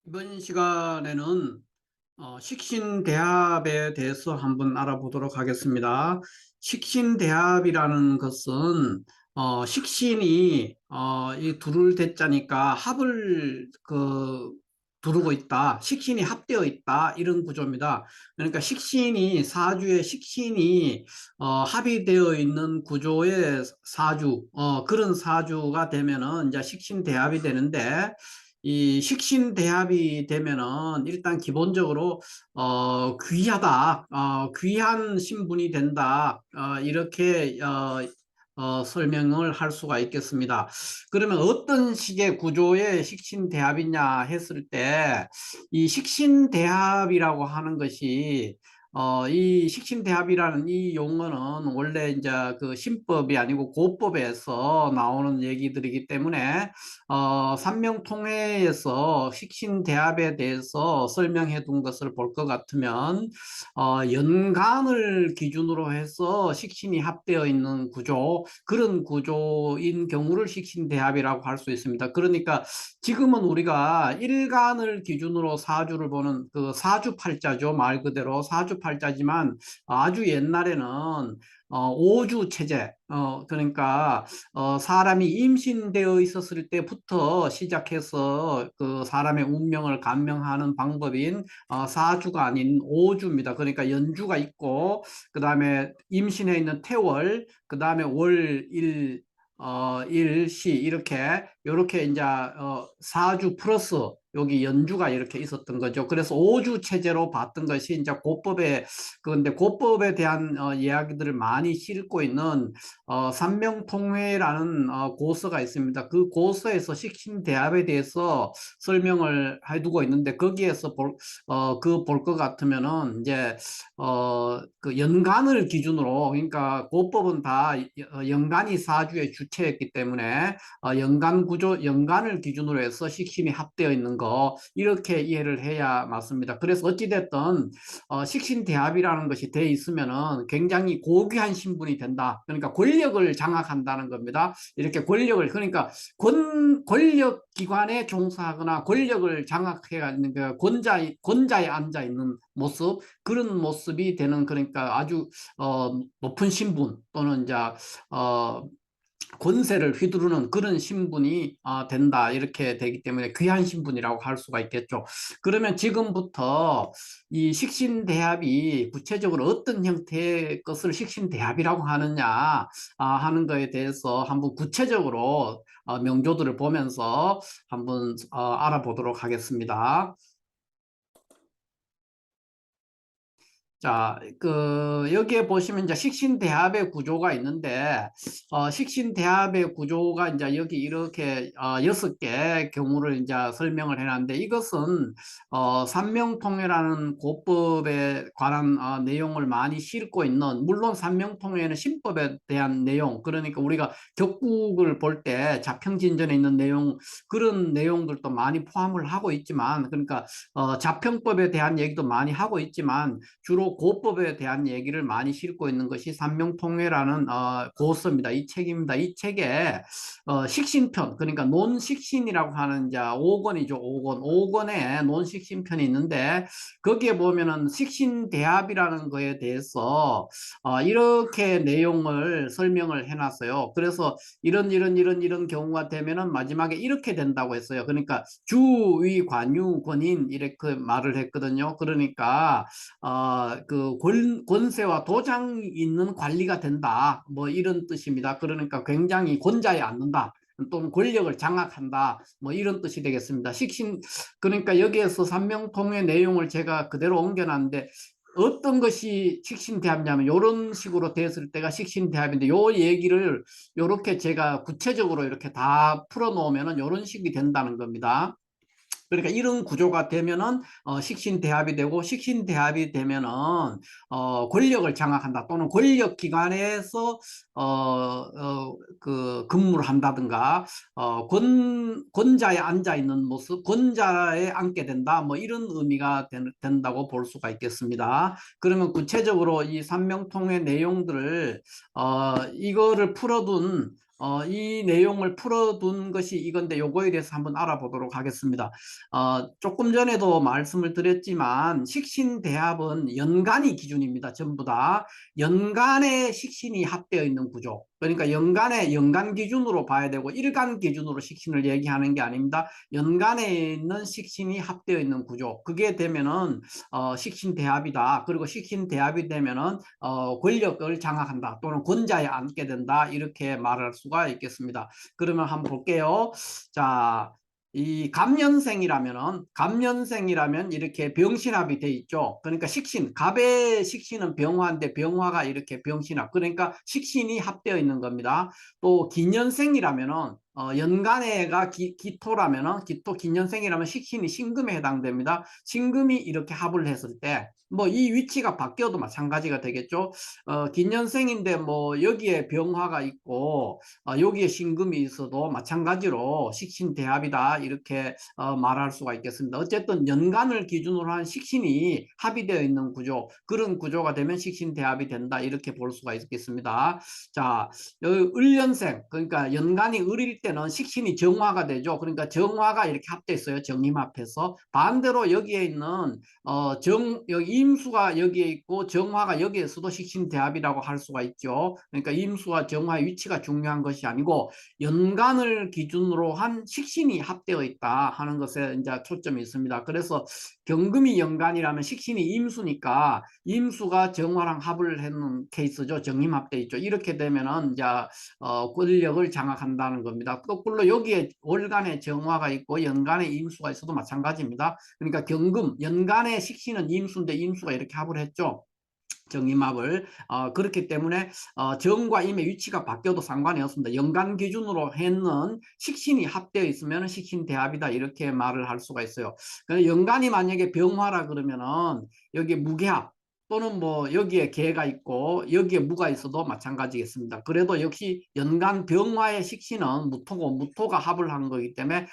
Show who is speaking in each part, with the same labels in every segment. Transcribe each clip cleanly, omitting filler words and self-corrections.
Speaker 1: 이번 시간에는 식신대합에 대해서 한번 알아보도록 하겠습니다. 식신대합이라는 것은 식신이 이 둘을 대자니까 합을 두르고 있다. 식신이 합되어 있다. 이런 구조입니다. 그러니까 식신이 사주의 식신이 합이 되어 있는 구조의 사주, 그런 사주가 되면은 이제 식신대합이 되는데, 이 식신대합이 되면은 일단 기본적으로 귀하다, 귀한 신분이 된다, 이렇게 설명을 할 수가 있겠습니다. 그러면 어떤 식의 구조의 식신대합이냐 했을 때, 이 식신대합이라고 하는 것이 이 식신대합이라는 이 용어는 원래 이제 그 신법이 아니고 고법에서 나오는 얘기들이기 때문에 삼명통해에서 식신대합에 대해서 설명해 둔 것을 볼 것 같으면 연간을 기준으로 해서 식신이 합되어 있는 구조, 그런 구조인 경우를 식신대합이라고 할 수 있습니다. 그러니까 지금은 우리가 일간을 기준으로 사주를 보는 그 사주팔자죠. 말 그대로 사주팔자지만 아주 옛날에는 오주 체제, 그러니까 사람이 임신되어 있었을 때부터 시작해서 그 사람의 운명을 감명하는 방법인 사주가 아닌 오주입니다. 그러니까 연주가 있고, 그 다음에 임신해 있는 태월, 그 다음에 월, 일시 이렇게 이제 사주 플러스 여기 연주가 이렇게 있었던 거죠. 그래서 오주 체제로 봤던 것이 이제 고법에, 그런데 고법에 대한 이야기들을 많이 싣고 있는 삼명통회라는 고서가 있습니다. 그 고서에서 식신대합에 대해서 설명을 해두고 있는데, 거기에서 볼 것 같으면은 이제 그 연간을 기준으로, 그러니까 고법은 다 연간이 사주의 주체였기 때문에 연간 구조, 연간을 기준으로 해서 식신이 합되어 있는 거, 이렇게 이해를 해야 맞습니다. 그래서 어찌됐든 식신대합이라는 것이 돼 있으면은 굉장히 고귀한 신분이 된다. 그러니까 권력을 장악한다는 겁니다. 이렇게 권력을, 그러니까 권력 기관에 종사하거나 권력을 장악해 있는 그 권자에 앉아 있는 모습, 그런 모습이 되는, 그러니까 아주 높은 신분 또는 이제 어, 권세를 휘두르는 그런 신분이 된다, 이렇게 되기 때문에 귀한 신분이라고 할 수가 있겠죠. 그러면 지금부터 이 식신대합이 구체적으로 어떤 형태의 것을 식신대합이라고 하느냐 하는 거에 대해서 한번 구체적으로 명조들을 보면서 한번 알아보도록 하겠습니다. 자, 여기에 보시면 이제 식신대합의 구조가 있는데, 식신대합의 구조가 이제 여기 이렇게, 6개 경우를 이제 설명을 해놨는데, 이것은, 삼명통해라는 고법에 관한, 내용을 많이 싣고 있는, 물론 삼명통해는 신법에 대한 내용, 그러니까 우리가 격국을 볼 때 자평진전에 있는 내용, 그런 내용들도 많이 포함을 하고 있지만, 그러니까, 자평법에 대한 얘기도 많이 하고 있지만, 주로 고법에 대한 얘기를 많이 싣고 있는 것이 삼명통회라는 고서입니다. 이 책입니다. 이 책에 식신편, 그러니까 논식신이라고 하는 이제 5권이죠. 5권. 5권에 논식신편이 있는데, 거기에 보면은 식신대합이라는 거에 대해서 이렇게 내용을 설명을 해놨어요. 그래서 이런 경우가 되면은 마지막에 이렇게 된다고 했어요. 그러니까 주위 관유 권인 이렇게 말을 했거든요. 그러니까 그 권세와 도장이 있는 관리가 된다, 뭐 이런 뜻입니다. 그러니까 굉장히 권자에 앉는다 또는 권력을 장악한다, 뭐 이런 뜻이 되겠습니다. 그러니까 여기에서 삼명통의 내용을 제가 그대로 옮겨놨는데, 어떤 것이 식신대합이냐면 이런 식으로 됐을 때가 식신대합인데, 요 얘기를 이렇게 제가 구체적으로 이렇게 다 풀어놓으면은 이런 식이 된다는 겁니다. 그러니까 이런 구조가 되면은 식신대합이 되고, 식신대합이 되면은 권력을 장악한다 또는 권력기관에서 그 근무를 한다든가, 권자에 앉아 있는 모습, 권자에 앉게 된다, 뭐 이런 의미가 된다고 볼 수가 있겠습니다. 그러면 구체적으로 이 삼명통의 내용들을 이거를 풀어둔 이 내용을 풀어둔 것이 이건데 요거에 대해서 한번 알아보도록 하겠습니다. 조금 전에도 말씀을 드렸지만 식신대합은 연간이 기준입니다. 전부 다 연간의 식신이 합되어 있는 구조. 그러니까 연간 기준으로 봐야 되고 일간 기준으로 식신을 얘기하는 게 아닙니다. 연간에 있는 식신이 합되어 있는 구조. 그게 되면은 식신대합이다. 그리고 식신대합이 되면은 권력을 장악한다 또는 권자에 앉게 된다 이렇게 말할 수가 있겠습니다. 그러면 한번 볼게요. 자, 이 갑년생이라면 이렇게 병신합이 돼 있죠. 그러니까 갑의 식신은 병화인데 병화가 이렇게 병신합. 그러니까 식신이 합되어 있는 겁니다. 또 기년생이라면은 연간해가 기토라면은 기년생이라면 식신이 신금에 해당됩니다. 신금이 이렇게 합을 했을 때 뭐 이 위치가 바뀌어도 마찬가지가 되겠죠. 기년생인데 뭐 여기에 병화가 있고 여기에 신금이 있어도 마찬가지로 식신대합이다 이렇게 말할 수가 있겠습니다. 어쨌든 연간을 기준으로 한 식신이 합의되어 있는 구조, 그런 구조가 되면 식신대합이 된다 이렇게 볼 수가 있겠습니다. 자, 여기 을년생, 그러니까 연간이 을일 때는 식신이 정화가 되죠. 그러니까 정화가 이렇게 합되어 있어요. 정임합해서. 반대로 여기에 있는 여기 임수가 여기에 있고 정화가 여기에서도 식신대합이라고 할 수가 있죠. 그러니까 임수와 정화의 위치가 중요한 것이 아니고 연간을 기준으로 한 식신이 합되어 있다 하는 것에 이제 초점이 있습니다. 그래서 경금이 연간이라면 식신이 임수니까 임수가 정화랑 합을 했는 케이스죠. 정임합돼 있죠. 이렇게 되면은 이제 권력을 장악한다는 겁니다. 거꾸로 여기에 월간에 정화가 있고 연간에 임수가 있어도 마찬가지입니다. 그러니까 연간의 식신은 임수인데 임수가 이렇게 합을 했죠. 정임합을 그렇기 때문에 정과 임의 위치가 바뀌어도 상관이 없습니다. 연간 기준으로 했는 식신이 합되어 있으면 식신대합이다 이렇게 말을 할 수가 있어요. 연간이 만약에 병화라 그러면은 여기 무게합 또는 뭐 여기에 개가 있고 여기에 무가 있어도 마찬가지겠습니다. 그래도 역시 연간 병화의 식신은 무토고 무토가 합을 한 거기 때문에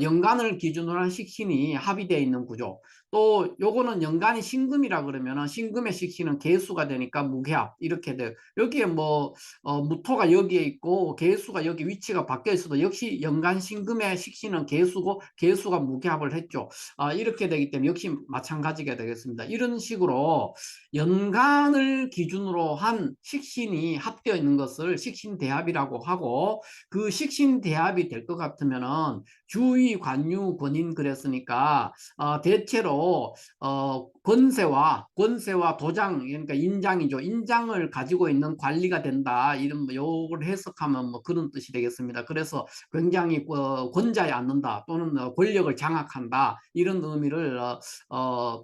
Speaker 1: 연간을 기준으로 한 식신이 합의되어 있는 구조. 또 요거는 연간이 신금이라 그러면은 신금의 식신은 개수가 되니까 무게합 이렇게 돼요. 여기에 뭐 무토가 여기에 있고 개수가 여기 위치가 바뀌어 있어도 역시 연간 신금의 식신은 개수고 개수가 무게합을 했죠. 이렇게 되기 때문에 역시 마찬가지가 되겠습니다. 이런 식으로 연간을 기준으로 한 식신이 합되어 있는 것을 식신대합이라고 하고 그 식신대합이 될 것 같으면은 주의, 관유, 권인 그랬으니까 대체로 권세와 도장 그러니까 인장이죠. 인장을 가지고 있는 관리가 된다. 이런 뭐 요걸 해석하면 뭐 그런 뜻이 되겠습니다. 그래서 굉장히 권자에 앉는다 또는 권력을 장악한다 이런 의미를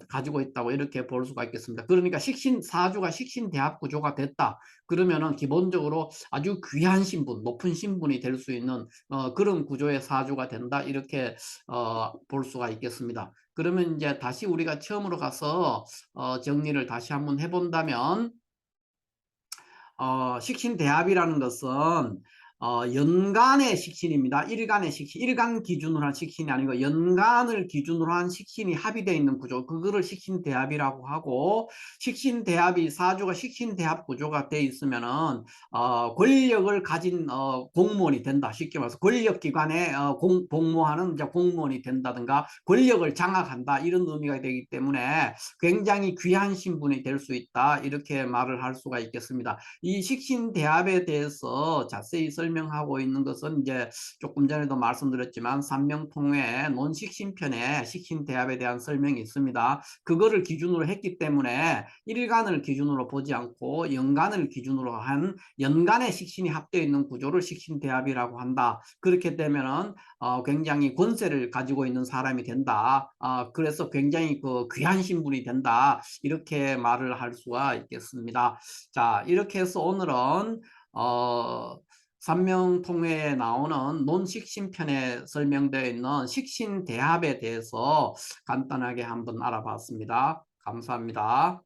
Speaker 1: 가지고 있다고 이렇게 볼 수가 있겠습니다. 그러니까 사주가 식신대합 구조가 됐다. 그러면은 기본적으로 아주 귀한 신분, 높은 신분이 될 수 있는 그런 구조의 사주가 된다. 이렇게 볼 수가 있겠습니다. 그러면 이제 다시 우리가 처음으로 가서 정리를 다시 한번 해본다면 식신대합이라는 것은 연간의 식신입니다. 일간의 식신, 일간 기준으로 한 식신이 아니고 연간을 기준으로 한 식신이 합의되어 있는 구조, 그거를 식신대합이라고 하고 식신대합이 사주가 식신대합 구조가 되어 있으면은 권력을 가진 공무원이 된다. 쉽게 말해서 권력기관에 복무하는 이제 공무원이 된다든가 권력을 장악한다 이런 의미가 되기 때문에 굉장히 귀한 신분이 될 수 있다 이렇게 말을 할 수가 있겠습니다. 이 식신대합에 대해서 자세히 설명하고 있는 것은 이제 조금 전에도 말씀드렸지만 삼명통의 논식신편에 식신대합에 대한 설명이 있습니다. 그거를 기준으로 했기 때문에 일간을 기준으로 보지 않고 연간을 기준으로 한 연간의 식신이 합되어 있는 구조를 식신대합이라고 한다. 그렇게 되면은 굉장히 권세를 가지고 있는 사람이 된다. 그래서 굉장히 그 귀한 신분이 된다. 이렇게 말을 할 수가 있겠습니다. 자, 이렇게 해서 오늘은 삼명통회에 나오는 논식신편에 설명되어 있는 식신대합에 대해서 간단하게 한번 알아봤습니다. 감사합니다.